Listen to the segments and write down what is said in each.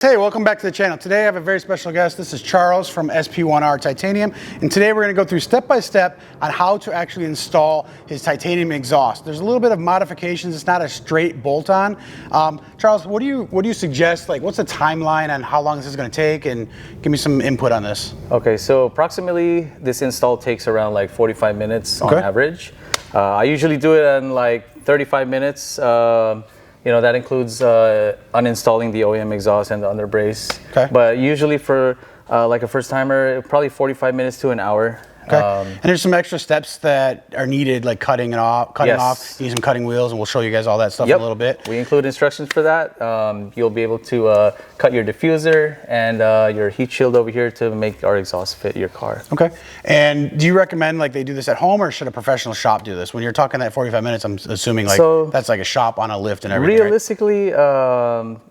Hey, welcome back to the channel. Today I have a very special guest. This is Charles from SP1-R Titanium, and today we're going to go through step by step on how to actually install his titanium exhaust. There's a little bit of modifications. It's not a straight bolt-on. Charles, what do you suggest? Like, what's the timeline on how long this is going to take? And give me some input on this. Okay, so approximately this install takes around like 45 minutes on average. I usually do it in like 35 minutes. You know, that includes uninstalling the OEM exhaust and the underbrace. Okay. But usually for like a first timer, probably 45 minutes to an hour. Okay. And there's some extra steps that are needed, like cutting off, using cutting wheels, and we'll show you guys all that stuff in a little bit. We include instructions for that. You'll be able to cut your diffuser and your heat shield over here to make our exhaust fit your car. Okay. And do you recommend like they do this at home, or should a professional shop do this? When you're talking that 45 minutes, I'm assuming like that's like a shop on a lift and everything. Realistically,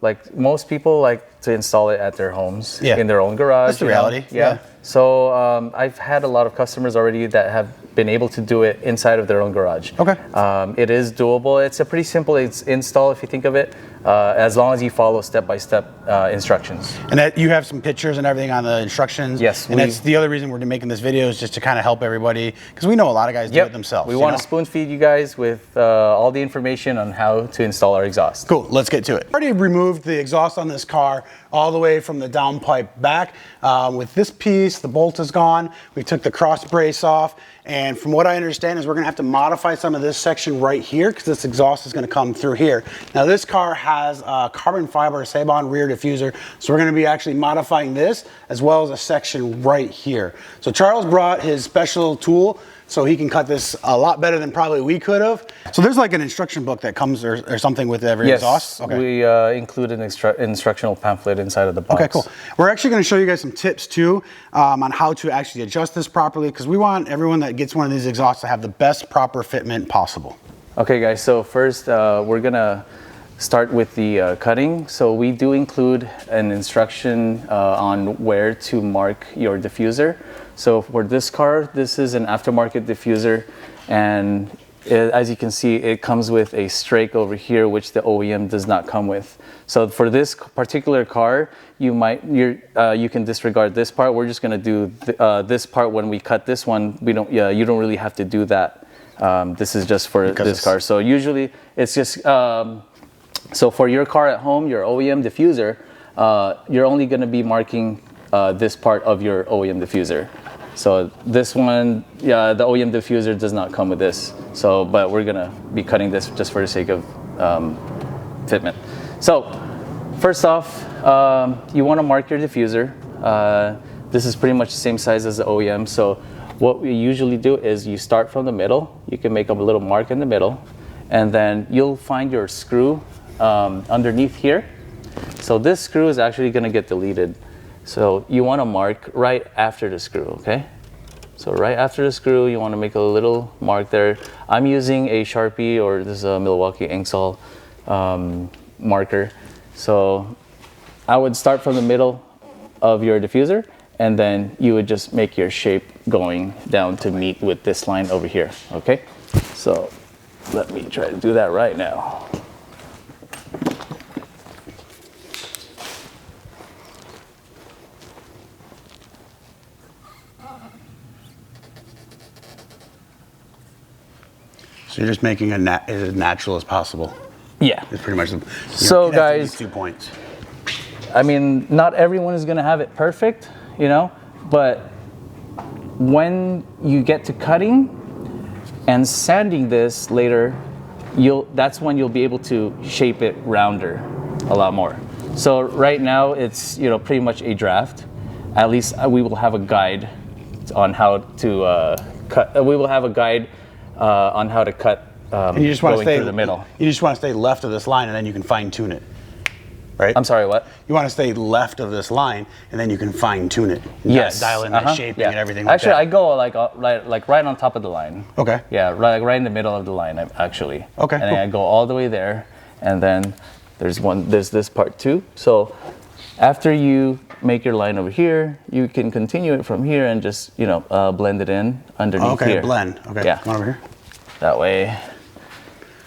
like most people like to install it at their homes in their own garage. That's the reality. Yeah. So I've had a lot of customers already that have been able to do it inside of their own garage. Okay. It is doable. It's a pretty simple install if you think of it, as long as you follow step-by-step instructions. And that you have some pictures and everything on the instructions. Yes. And that's the other reason we're making this video, is just to kind of help everybody, because we know a lot of guys do it themselves. We want to spoon feed you guys with all the information on how to install our exhaust. Cool, let's get to it. Already removed the exhaust on this car all the way from the downpipe back. With this piece, the bolt is gone. We took the cross brace off. And from what I understand is we're gonna have to modify some of this section right here, because this exhaust is gonna come through here. Now this car has a carbon fiber Seibon rear diffuser, so we're gonna be actually modifying this as well as a section right here. So Charles brought his special tool so he can cut this a lot better than probably we could have. So there's like an instruction book that comes or something with every exhaust? Yes, we include an instructional pamphlet inside of the box. Okay, cool. We're actually gonna show you guys some tips too on how to actually adjust this properly, because we want everyone that gets one of these exhausts to have the best proper fitment possible. Okay guys, so first we're gonna start with the cutting. So we do include an instruction on where to mark your diffuser. So for this car, this is an aftermarket diffuser, and as you can see, it comes with a strake over here, which the OEM does not come with. So for this particular car, you can disregard this part. We're just gonna do this part when we cut this one. You don't really have to do that. This is just for this car. So usually it's just, so for your car at home, your OEM diffuser, you're only gonna be marking this part of your OEM diffuser. So this one, the OEM diffuser does not come with this. So, but we're gonna be cutting this just for the sake of fitment. So, first off, you wanna mark your diffuser. This is pretty much the same size as the OEM. So what we usually do is you start from the middle. You can make a little mark in the middle, and then you'll find your screw underneath here. So this screw is actually gonna get deleted. So you want to mark right after the screw, okay? So right after the screw, you want to make a little mark there. I'm using a Sharpie, or this is a Milwaukee Inksol marker. So I would start from the middle of your diffuser, and then you would just make your shape going down to meet with this line over here, okay? So let me try to do that right now. So you're just making it as natural as possible. Yeah. It's pretty much, so guys, 2 points. I mean, not everyone is gonna have it perfect, you know, but when you get to cutting and sanding this later, that's when you'll be able to shape it rounder a lot more. So right now it's, pretty much a draft. At least we will have a guide on how to cut. We will have a guide on how to cut and you just want to stay through the middle. You just want to stay left of this line, and then you can fine tune it, right? I'm sorry, what? You want to stay left of this line, and then you can fine tune it. Yes. Dial in that shaping and everything like actually, that. I go like right on top of the line. Okay. Yeah, right in the middle of the line, actually. Okay. And then I go all the way there, and then there's this part too. So after you make your line over here, you can continue it from here and just blend it in underneath here. Okay, blend. Okay. Yeah. Come on over here. That way,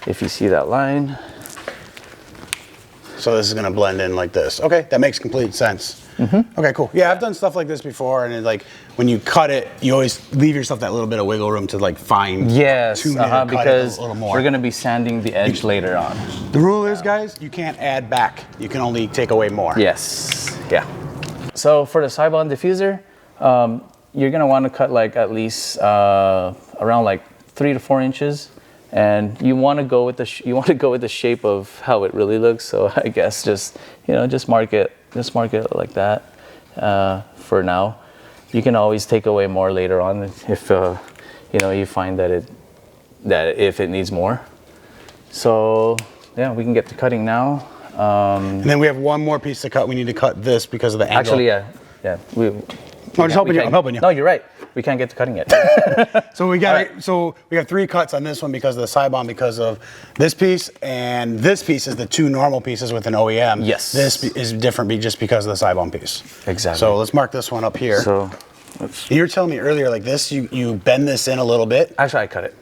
if you see that line, So this is gonna blend in like this. Okay, that makes complete sense. Okay, cool. Yeah, I've done stuff like this before, and like when you cut it, you always leave yourself that little bit of wiggle room to like fine tune it, cut because it a little more. we're gonna be sanding the edge later on. The rule is, guys, you can't add back. You can only take away more. Yes. Yeah. So for the Seibon diffuser, you're gonna want to cut like at least around like 3 to 4 inches, and you want to go with the shape of how it really looks. So I guess just mark it like that for now. You can always take away more later on if you find that if it needs more. So yeah, we can get to cutting now. And then we have one more piece to cut. We need to cut this because of the angle. Actually, yeah. I'm helping you. I'm helping you. No, you're right. We can't get to cutting yet. So we have 3 cuts on this one because of the Seibon, because of this piece, and this piece is the 2 normal pieces with an OEM. Yes. This is different just because of the Seibon piece. Exactly. So let's mark this one up here. So you were telling me earlier, like this, you bend this in a little bit. actually, I cut it.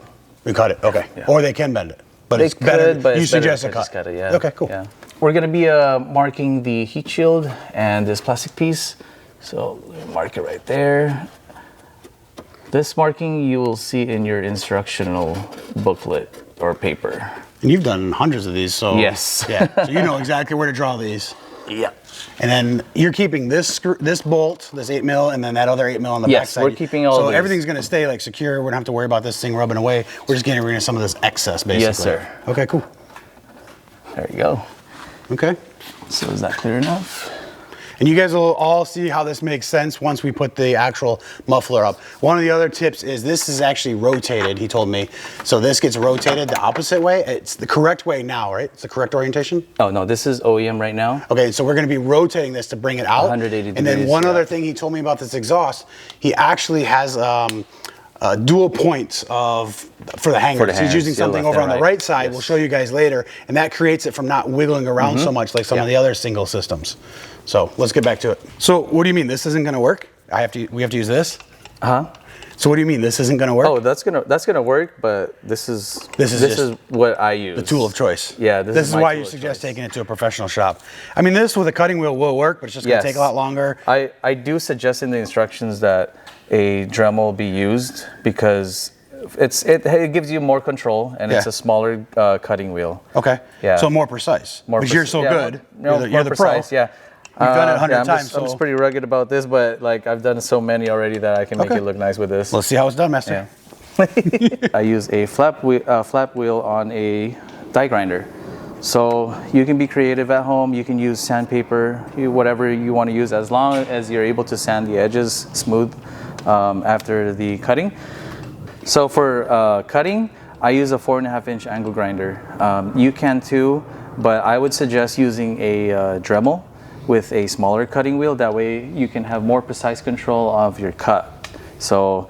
We cut it. Okay. Yeah. Or they can bend it, but They it's better. could, but you it's better suggest if a I cut. just cut it. Yeah. Okay. Cool. Yeah. We're gonna be marking the heat shield and this plastic piece. So mark it right there. This marking you will see in your instructional booklet or paper. And you've done hundreds of these, so Yes. yeah. So you know exactly where to draw these. Yeah. And then you're keeping this bolt, this 8mm, and then that other 8mm on the back Yes, side. we're keeping all So of these. everything's going to stay like secure. We don't have to worry about this thing rubbing away. We're just getting rid of some of this excess, basically. Yes, sir. Okay, cool. There you go. Okay. So is that clear enough? And you guys will all see how this makes sense once we put the actual muffler up. One of the other tips is this is actually rotated, he told me. So this gets rotated the opposite way. It's the correct way now, right? It's the correct orientation? Oh, no, this is OEM right now. Okay, so we're going to be rotating this to bring it out. 180 And then degrees, one yeah. other thing he told me about this exhaust, he actually has dual points for the hangers. He's hangers, using yeah, something left over and on the right. right side. Yes. We'll show you guys later. And that creates it from not wiggling around so much like some of the other single systems. So let's get back to it. So what do you mean this isn't going to work? We have to use this? Huh? So what do you mean this isn't going to work? Oh, that's gonna work, but this is what I use. The tool of choice. Yeah, this is my why tool you of suggest choice. taking it to a professional shop. I mean, this with a cutting wheel will work, but it's just going to take a lot longer. I do suggest in the instructions that a Dremel be used because it gives you more control and it's a smaller cutting wheel. Okay. Yeah. So more precise. But you're so good. You're the precise, pro. Yeah. You've done it 100 times. I'm just pretty rugged about this, but like I've done so many already that I can make it look nice with this. Let's see how it's done, master. Yeah. I use a flap wheel on a die grinder. So you can be creative at home. You can use sandpaper, whatever you want to use, as long as you're able to sand the edges smooth after the cutting. So for cutting, I use a 4.5-inch angle grinder. You can too, but I would suggest using a Dremel with a smaller cutting wheel. That way you can have more precise control of your cut. So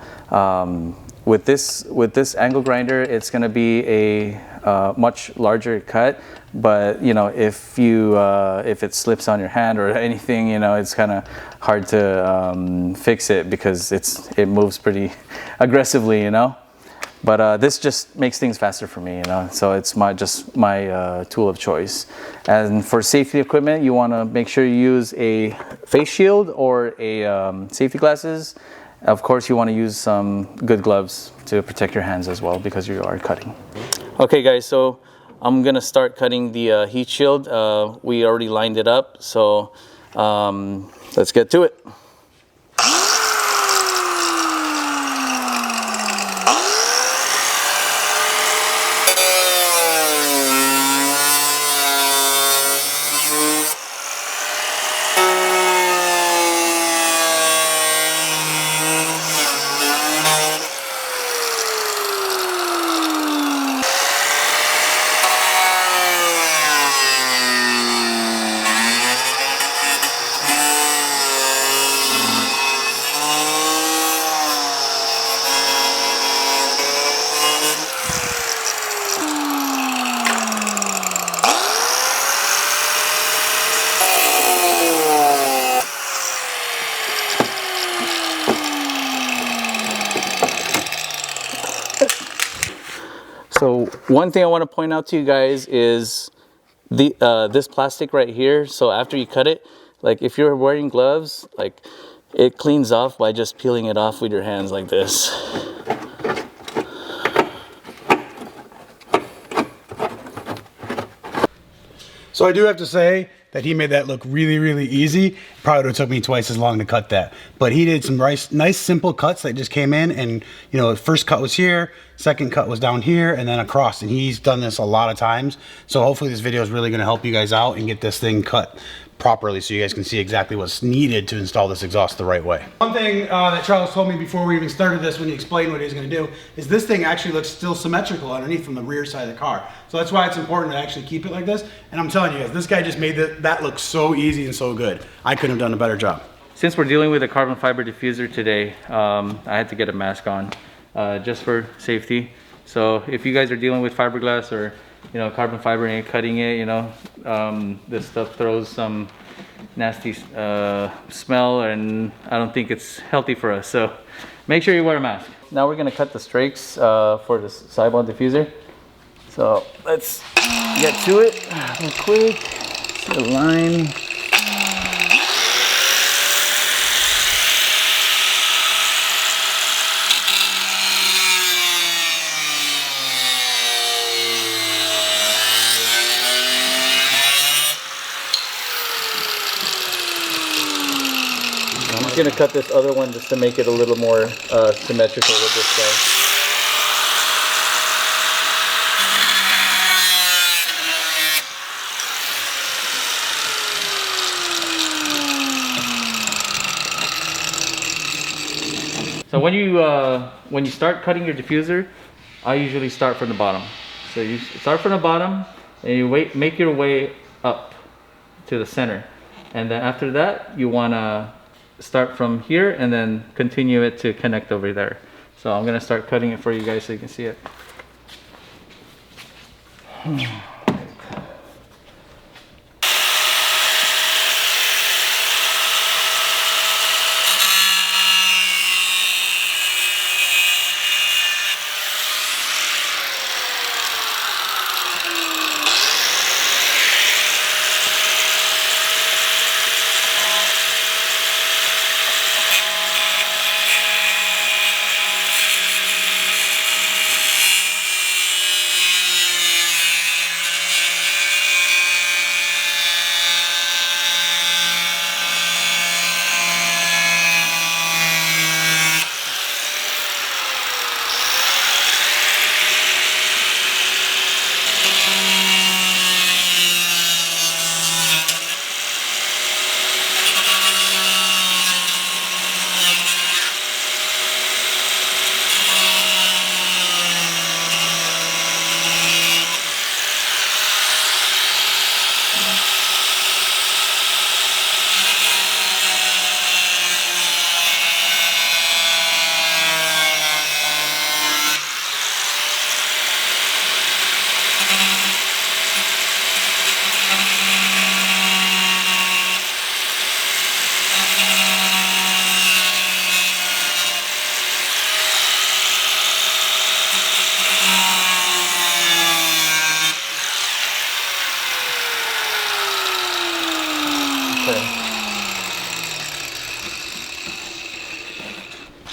with this angle grinder, it's going to be a much larger cut. But you know, if it slips on your hand or anything, you know, it's kind of hard to fix it because it moves pretty aggressively, you know. But this just makes things faster for me, you know. So it's my tool of choice. And for safety equipment, you want to make sure you use a face shield or a safety glasses. Of course, you want to use some good gloves to protect your hands as well because you are cutting. Okay, guys. So I'm gonna start cutting the heat shield. We already lined it up, so let's get to it. So one thing I want to point out to you guys is this plastic right here, so after you cut it, like if you're wearing gloves, like it cleans off by just peeling it off with your hands like this. So I do have to say that he made that look really, really easy. Probably would have took me twice as long to cut that. But he did some nice simple cuts that just came in, and you know, first cut was here, second cut was down here, and then across. And he's done this a lot of times. So hopefully this video is really gonna help you guys out and get this thing cut properly so you guys can see exactly what's needed to install this exhaust the right way. One thing that Charles told me before we even started this, when he explained what he was going to do, is this thing actually looks still symmetrical underneath from the rear side of the car. So that's why it's important to actually keep it like this. And I'm telling you guys, this guy just made that look so easy and so good. I couldn't have done a better job. Since we're dealing with a carbon fiber diffuser today, I had to get a mask on just for safety. So if you guys are dealing with fiberglass or carbon fiber and you're cutting it, this stuff throws some nasty smell, and I don't think it's healthy for us. So make sure you wear a mask. Now we're gonna cut the strakes for the Seibon diffuser. So let's get to it real quick. See the line. I'm just gonna cut this other one just to make it a little more symmetrical with this guy. So when you start cutting your diffuser, I usually start from the bottom. So you start from the bottom and you make your way up to the center, and then after that you wanna start from here and then continue it to connect over there. So I'm gonna start cutting it for you guys so you can see it.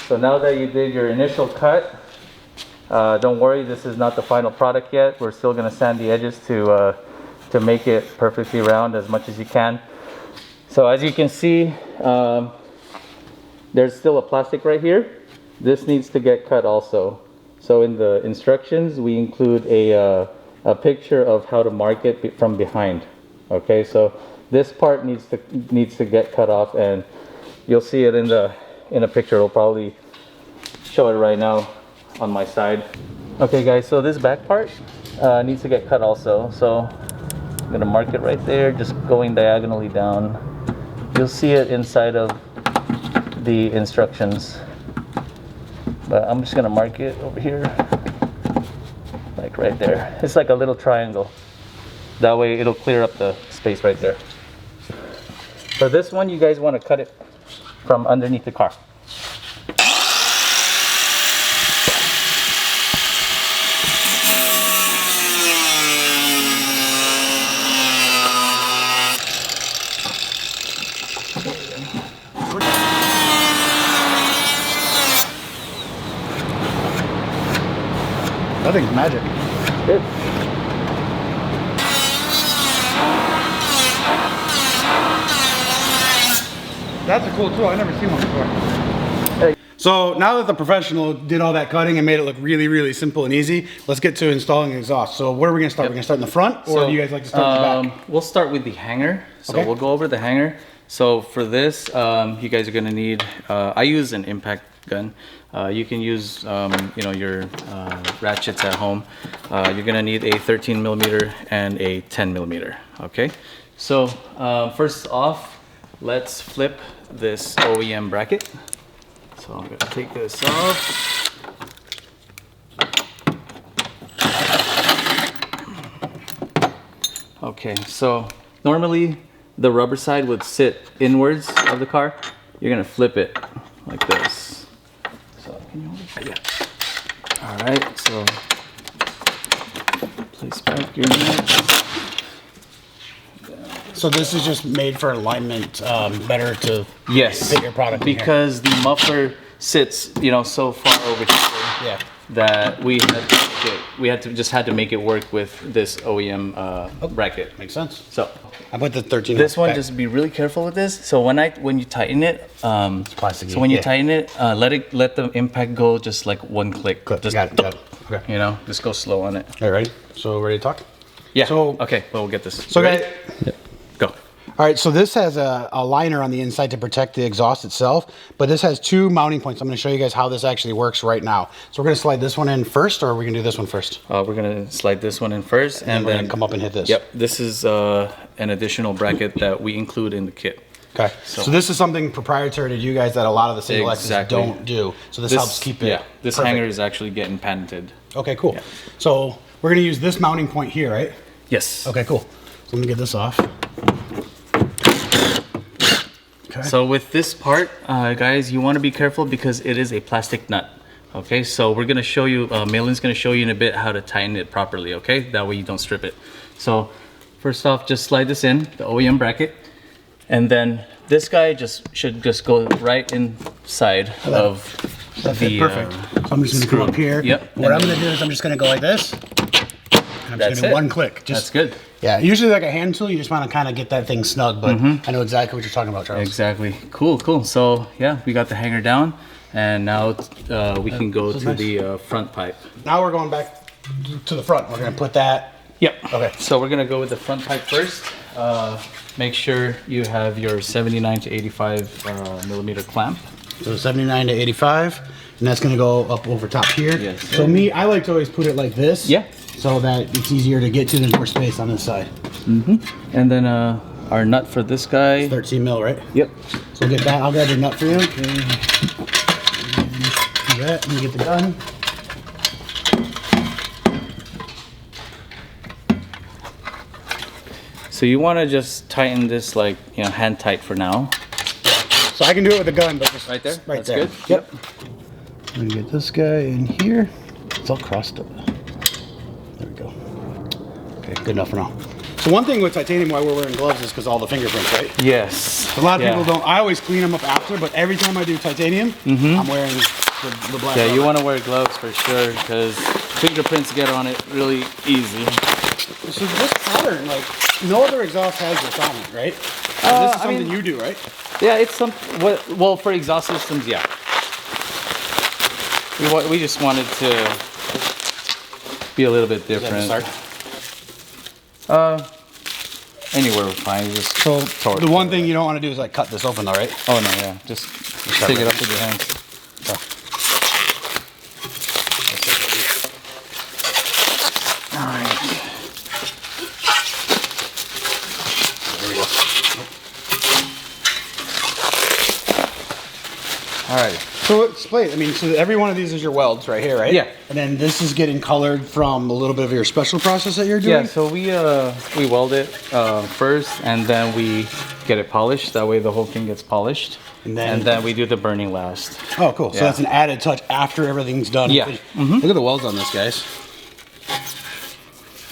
So now that you did your initial cut, don't worry, this is not the final product yet. We're still going to sand the edges to make it perfectly round as much as you can. So as you can see, there's still a plastic right here. This needs to get cut also. So in the instructions, we include a picture of how to mark it from behind. Okay, so this part needs to get cut off, and you'll see it in a picture. It'll probably show it right now on my side. Okay guys, so this back part needs to get cut also. So I'm gonna mark it right there, just going diagonally down. You'll see it inside of the instructions, but I'm just gonna mark it over here, like right there. It's like a little triangle. That way it'll clear up the space right there. For this one, you guys want to cut it from underneath the car. That thing's magic. Good. That's a cool tool. I've never seen one before. So now that the professional did all that cutting and made it look really, really simple and easy, let's get to installing the exhaust. So where are we going to start? We're going to start in the front, or do you guys like to start in the back? We'll start with the hanger. So Okay. we'll go over the hanger. So for this, you guys are going to need, I use an impact gun. You can use, you know, your ratchets at home. You're going to need a 13 millimeter and a 10 millimeter. Okay. So first off, let's flip this OEM bracket. So I'm going to take this off. Okay, so normally the rubber side would sit inwards of the car. You're going to flip it like this. So can you hold it? Yeah. All right, so place back your nut. So this is just made for alignment, better to Yes, fit your product in here. because the muffler sits, you know, so far over here. Yeah. That we had to make it work with this OEM bracket. Makes sense. So I put the 13. this one, back. just be really careful with this. So when you tighten it, plasticky, so when you yeah. tighten it, let the impact go just like one click. Just got it. Okay. you know, just go slow on it. All right, ready? So ready to talk? Yeah. So okay, well, we'll get this. So ready? guys, Yep. Go. all right, so this has a liner on the inside to protect the exhaust itself, but this has two mounting points. I'm going to show you guys how this actually works right now. So we're going to slide this one in first, or are we going to do this one first? We're gonna slide this one in first, and we're then gonna come up and hit this. Yep. This is an additional bracket that we include in the kit. Okay. So this is something proprietary to you guys that a lot of the single X's Exactly. don't do. So this helps keep it. Yeah. This perfect. hanger is actually getting patented. Okay, cool. Yeah. So we're going to use this mounting point here, right? Yes. Okay, cool. So let me get this off. Okay. So with this part, guys, you want to be careful because it is a plastic nut. Okay, so we're gonna show you, Malin's gonna show you in a bit how to tighten it properly, okay? That way you don't strip it. So first off, just slide this in, the OEM bracket, and then this guy should just go right inside of the perfect. So I'm just going to come up here. Yep. What I'm going to do is I'm just going to go like this. And I'm just going to do one click. That's good. Yeah, usually like a hand tool, you just want to kind of get that thing snug, but I know exactly what you're talking about, Charles. Exactly. Cool, cool. So yeah, we got the hanger down, and now we can go to the front pipe. Now we're going back to the front. We're going to put that. Yep. Okay. So we're gonna go with the front pipe first. Make sure you have your 79 to 85 millimeter clamp. So 79 to 85, and that's going to go up over top here. Yes. So I like to always put it like this. Yeah. So that it's easier to get to. There's more space on this side. And then our nut for this guy. 13 mil, right? Yep. So we'll get that. I'll grab your nut for you. Do that. Let me get the gun. So you want to just tighten this like, you know, hand tight for now. So I can do it with a gun, but just Right there? Right That's there. good? Yep. Let me get this guy in here. It's all crossed up. There we go. Okay, good enough for now. So one thing with titanium why we're wearing gloves is because all the fingerprints, right? Yes. A lot of people don't. I always clean them up after, but every time I do titanium, I'm wearing the black. Yeah, you rubber. want to wear gloves for sure because fingerprints get on it really easy. So this pattern, like no other exhaust has this on it, right? This is something you do, right? Yeah, it's some. Well, for exhaust systems, yeah. We just wanted to be a little bit Is that the different. start? Anywhere was fine. Just So torque. the one thing you don't want to do is like cut this open, though, right? Oh no, yeah. Just take it up with your hands. All right. So explain. I mean, so every one of these is your welds right here, right? Yeah. And then this is getting colored from a little bit of your special process that you're doing. Yeah. So we weld it first, and then we get it polished. That way, the whole thing gets polished, And and then- then we do the burning last. Oh, cool. So Yeah. that's an added touch after everything's done. Yeah. Look at the welds on this, guys.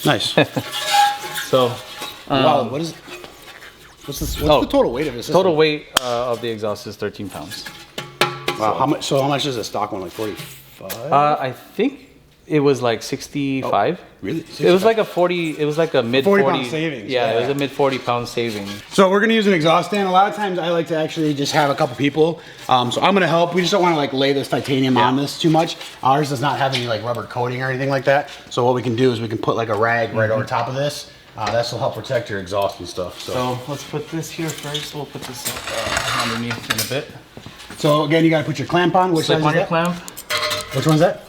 Nice. So. Wow. What is? What's this? What's the total weight of this? Total weight of the exhaust is 13 pounds. Wow. How much? So how much is a stock one? Like 45? I think It was like 65. Really? It was like a 40. It was like a mid 40-pound savings. Yeah, it was a mid 40-pound savings. So we're gonna use an exhaust stand. A lot of times I like to actually just have a couple people. So I'm gonna help. We just don't want to like lay this titanium on this too much. Ours does not have any like rubber coating or anything like that. So what we can do is we can put like a rag right over top of this. This will help protect your exhaust and stuff. So let's put this here first. We'll put this underneath in a bit. So again, you gotta put your clamp on. Which Slip size on is your that? clamp. Which one's that?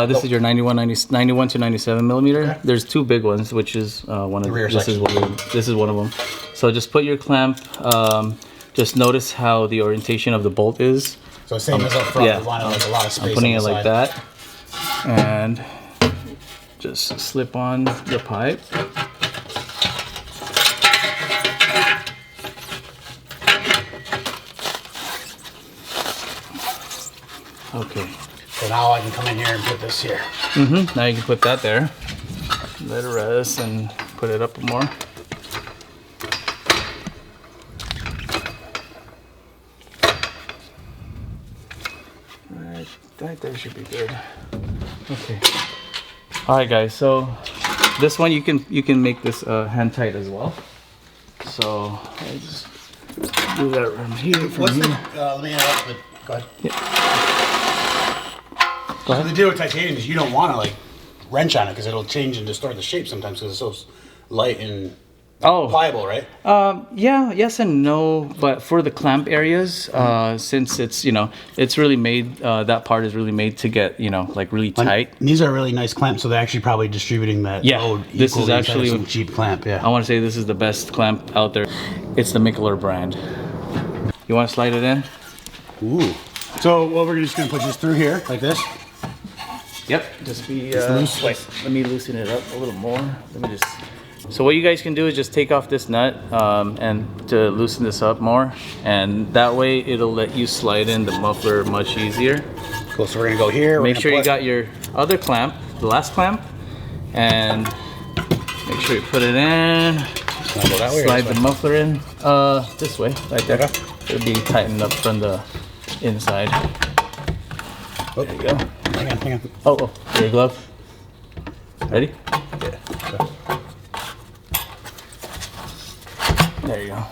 This is your 91 to 97 millimeter. Okay. There's two big ones, which is one of rear this is one of them. So just put your clamp. Just notice how the orientation of the bolt is. So same as up front. Yeah, We wanted like a lot of space. I'm putting on it the like side. that, and just slip on the pipe. Okay. So now I can come in here and put this here. Now you can put that there. Let it rest and put it up more. Right there should be good. Okay. All right, guys. So this one you can make this hand tight as well. So I just do that from here. What's the? Let me interrupt. But go ahead. Go ahead. So the deal with titanium is you don't want to like wrench on it because it'll change and distort the shape sometimes because it's so light and pliable, right? Yeah, yes and no. But for the clamp areas, since it's it's really made that part is really made to get like really tight. And these are really nice clamps, so they're actually probably distributing that load equally. This is actually some cheap clamp. Yeah. I want to say this is the best clamp out there. It's the Mickler brand. You want to slide it in? Ooh. So what we're just gonna put this through here like this. Yep. Just be loose. wait. Let me loosen it up a little more. Let me just. So what you guys can do is just take off this nut and to loosen this up more, and that way it'll let you slide in the muffler much easier. Cool. So we're gonna go here. Make sure you got your other clamp, the last clamp, and make sure you put it in. Go that way, Slide the muffler in this way, right there. Okay. It'll be tightened up from the inside. Oh, There you go. hang on. Oh, your glove. Ready? Yeah. So, There you go.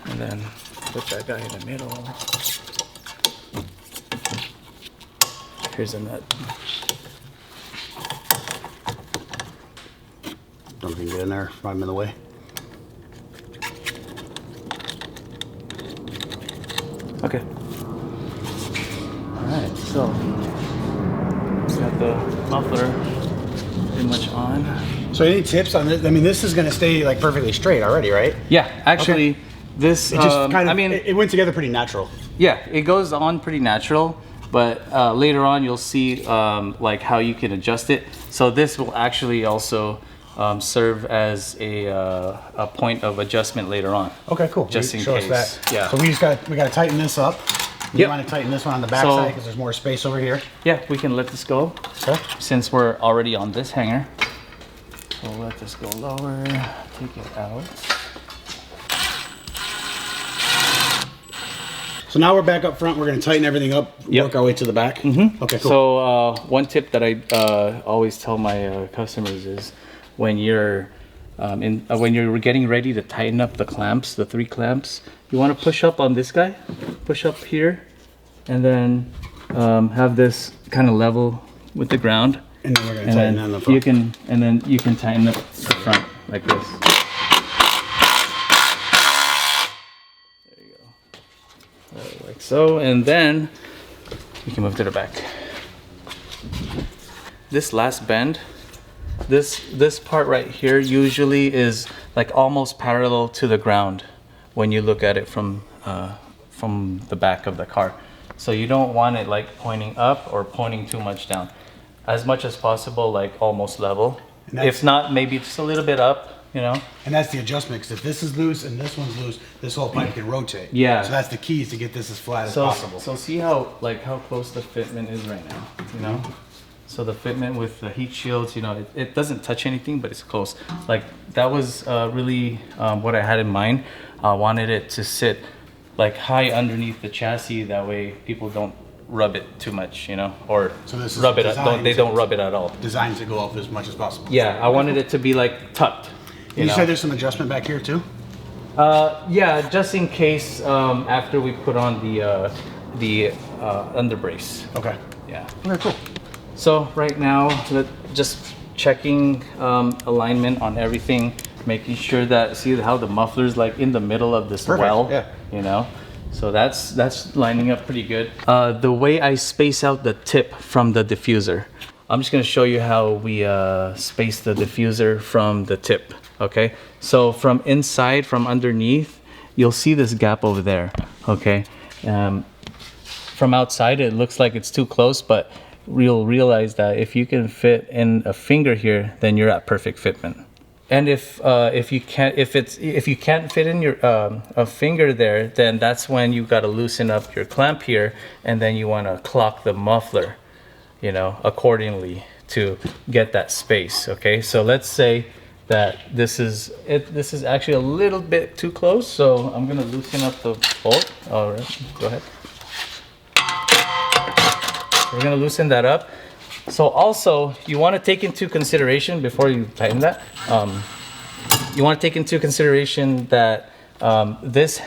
And then put that guy in the middle. Here's a nut. don't even get in there. I'm in the way. Okay. Alright, so we got the muffler pretty much on. So any tips on this? I mean, this is gonna stay like perfectly straight already, right? Yeah, actually, this It just kind of. I mean, it went together pretty natural. yeah, it goes on pretty natural, but later on you'll see like how you can adjust it. So this will actually also serve as a point of adjustment later on. Okay, cool. Just in Show us case. that. Yeah. So we gotta tighten this up. You Yep. want to tighten this one on the back So- side because there's more space over here. Yeah, we can let this go Okay. since we're already on this hanger. So we'll let this go lower, take it out. So now we're back up front. We're gonna tighten everything up. Yep. Work our way to the back. Mm-hmm. Okay, cool. So one tip that I always tell my customers is when you're when you're getting ready to tighten up the clamps, the 3 clamps, you want to push up on this guy, push up here, and then have this kind of level with the ground. And then we're gonna And tighten then on the front. you can tighten up the front like this. There you go. Like so, and then you can move to the back. This last bend, this part right here usually is like almost parallel to the ground when you look at it from the back of the car. So you don't want it like pointing up or pointing too much down. As much as possible, like almost level. If not, maybe just a little bit up, you know. And that's the adjustment, because if this is loose and this one's loose, this whole pipe can rotate. Yeah. So that's the key, is to get this as flat as So, possible. so see how close the fitment is right now, you know? So the fitment with the heat shields, you know, it doesn't touch anything, but it's close. Like that was really what I had in mind. I wanted it to sit like high underneath the chassis. That way people don't rub it too much, you know, or So this is rub it. designed Don't rub it at all. Designed to go up as much as possible. Yeah, I wanted it to be like tucked. You know? said there's some adjustment back here too? Yeah, just in case after we put on the underbrace. Okay. Yeah. Okay, cool. So right now, just checking alignment on everything, making sure that, see how the muffler's like in the middle of this Perfect, well, yeah. you know? So that's lining up pretty good. The way I space out the tip from the diffuser, I'm just gonna show you how we space the diffuser from the tip, okay? So from inside, from underneath, you'll see this gap over there, okay? From outside, it looks like it's too close, but you'll realize that if you can fit in a finger here, then you're at perfect fitment. And if you can't fit in your a finger there, then that's when you got to loosen up your clamp here, and then you want to clock the muffler, you know, accordingly to get that space. Okay, so let's say that this is actually a little bit too close, so I'm gonna loosen up the bolt. All right, go ahead. We're gonna loosen that up. So also, you want to take into consideration before you tighten that. You want to take into consideration that this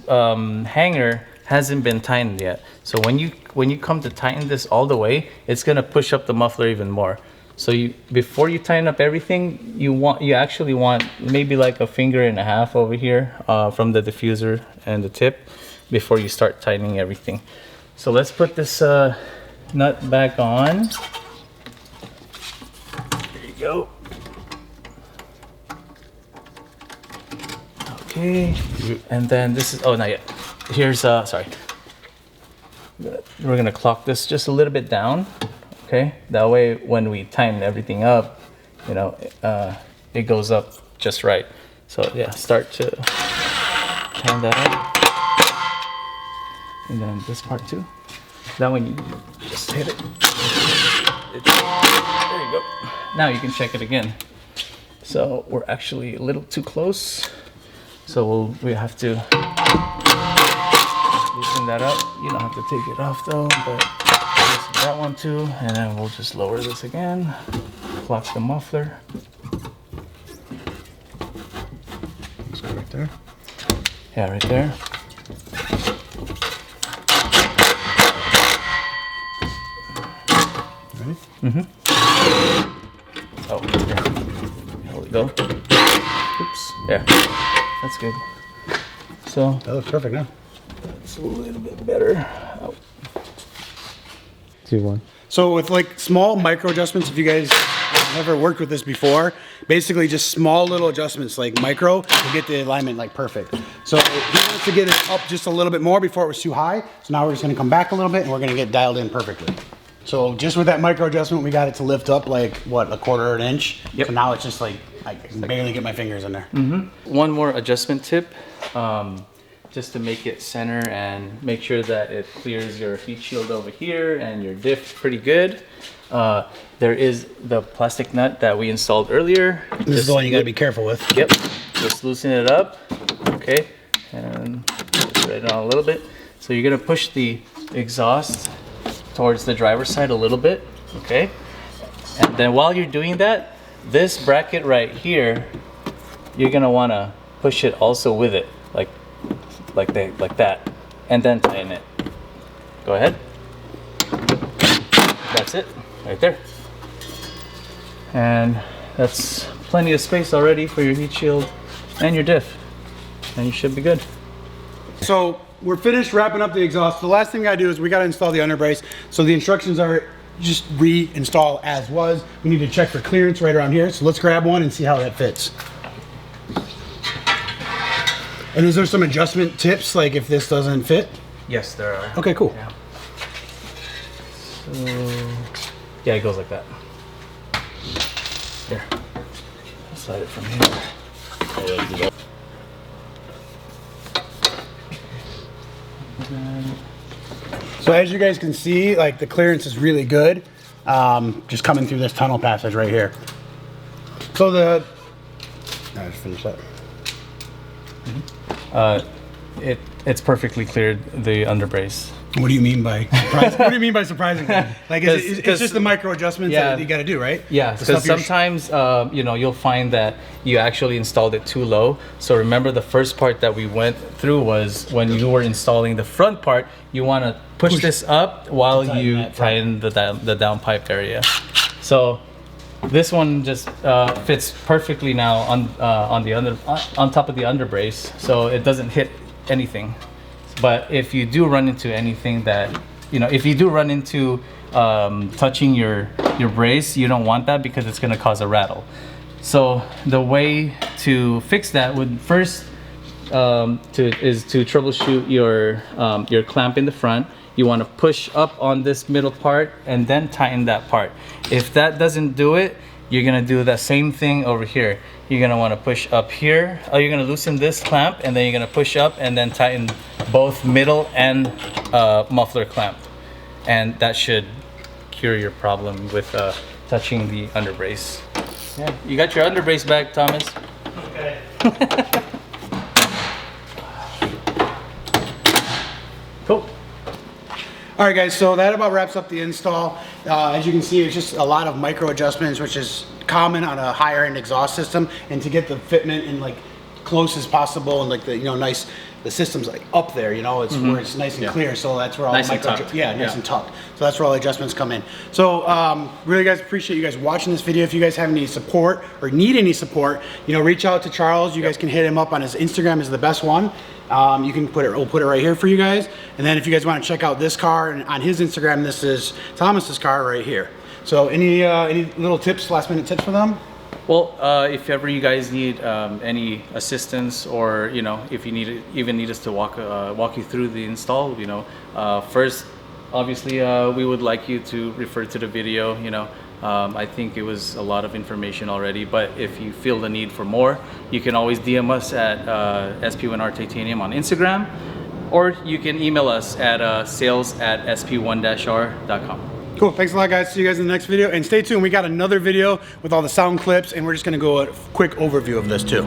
hanger hasn't been tightened yet. So when you come to tighten this all the way, it's gonna push up the muffler even more. So before you tighten up everything, you actually want maybe like a finger and a half over here from the diffuser and the tip before you start tightening everything. So let's put this nut back on. There you go. Okay, and then this is, oh, not yet. Here's, sorry. We're gonna clock this just a little bit down, okay? That way, when we tighten everything up, you know, it goes up just right. So yeah, start to tighten that up. And then this part too. That one, you just hit it. There you go. Now you can check it again. So we're actually a little too close. So we have to loosen that up. You don't have to take it off though, but loosen that one too. And then we'll just lower this again. Clock the muffler. Let's go right there. Yeah, right there. Ready? Mm-hmm. Oh, yeah. There we go. Oops. Yeah. That's good. So That looks perfect now. it's a little bit better. Oh. 2-1. So with like small micro adjustments, if you guys have never worked with this before, basically just small little adjustments like micro to get the alignment like perfect. So he wants to get it up just a little bit more before it was too high. So now we're just gonna come back a little bit and we're gonna get dialed in perfectly. So just with that micro adjustment, we got it to lift up like what, 1/4 inch? Yep. So now it's just like, I can barely get my fingers in there. Mm-hmm. One more adjustment tip, just to make it center and make sure that it clears your heat shield over here and your diff pretty good. There is the plastic nut that we installed earlier. This is the one you gotta be careful with. Yep, just loosen it up, okay, and spread it on a little bit. So you're gonna push the exhaust towards the driver's side a little bit, okay? And then while you're doing that, this bracket right here, you're gonna wanna push it also with it, like that, and then tighten it. Go ahead. That's it, right there. And that's plenty of space already for your heat shield and your diff, and you should be good. So we're finished wrapping up the exhaust. The last thing we gotta do is we gotta install the underbrace. So the instructions are just reinstall as was. We need to check for clearance right around here. So let's grab one and see how that fits. And is there some adjustment tips, like if this doesn't fit? Yes, there are. Okay, cool. Yeah. So, yeah, it goes like that. Here, I'll slide it from here. So as you guys can see, like the clearance is really good. Just coming through this tunnel passage right here. So I just finished that. It's perfectly cleared the underbrace. What do you mean by surprising? What do you mean by surprising? Like, it's just the micro adjustments that you got to do, right? Yeah, because sometimes you know, you'll find that you actually installed it too low. So remember, the first part that we went through was when you were installing the front part, you want to push this up while you tighten the downpipe area. So this one just fits perfectly now on top of the under brace, so it doesn't hit anything. But if you do run into anything that, you know, if you do run into touching your brace, you don't want that because it's going to cause a rattle. So the way to fix that would first is to troubleshoot your clamp in the front. You want to push up on this middle part and then tighten that part. If that doesn't do it, you're going to do the same thing over here. You're going to want to push up here. You're going to loosen this clamp, and then you're going to push up and then tighten both middle and muffler clamp. And that should cure your problem with touching the underbrace. Yeah, you got your underbrace back, Thomas. Okay. Cool. All right, guys, so that about wraps up the install. As you can see, it's just a lot of micro adjustments, which is common on a higher end exhaust system. And to get the fitment in like close as possible and like the, you know, nice, the system's like up there, you know, it's where it's nice and clear. So that's where all nice the micro, nice and tucked. So that's where all the adjustments come in. So really, guys, appreciate you guys watching this video. If you guys have any support or need any support, you know, reach out to Charles. You guys can hit him up on his Instagram, is the best one. You can put it, we'll put it right here for you guys. And then if you guys want to check out this car, and on his Instagram, this is Thomas's car right here. So any little tips, last minute tips for them? Well, if ever you guys need any assistance, or you know, if you need us to walk you through the install, you know, first, obviously, we would like you to refer to the video. You know, I think it was a lot of information already, but if you feel the need for more, you can always DM us at SP1-R Titanium on Instagram, or you can email us at sales@sp1-r.com. Cool, thanks a lot, guys. See you guys in the next video, and stay tuned. We got another video with all the sound clips, and we're just gonna go a quick overview of this too.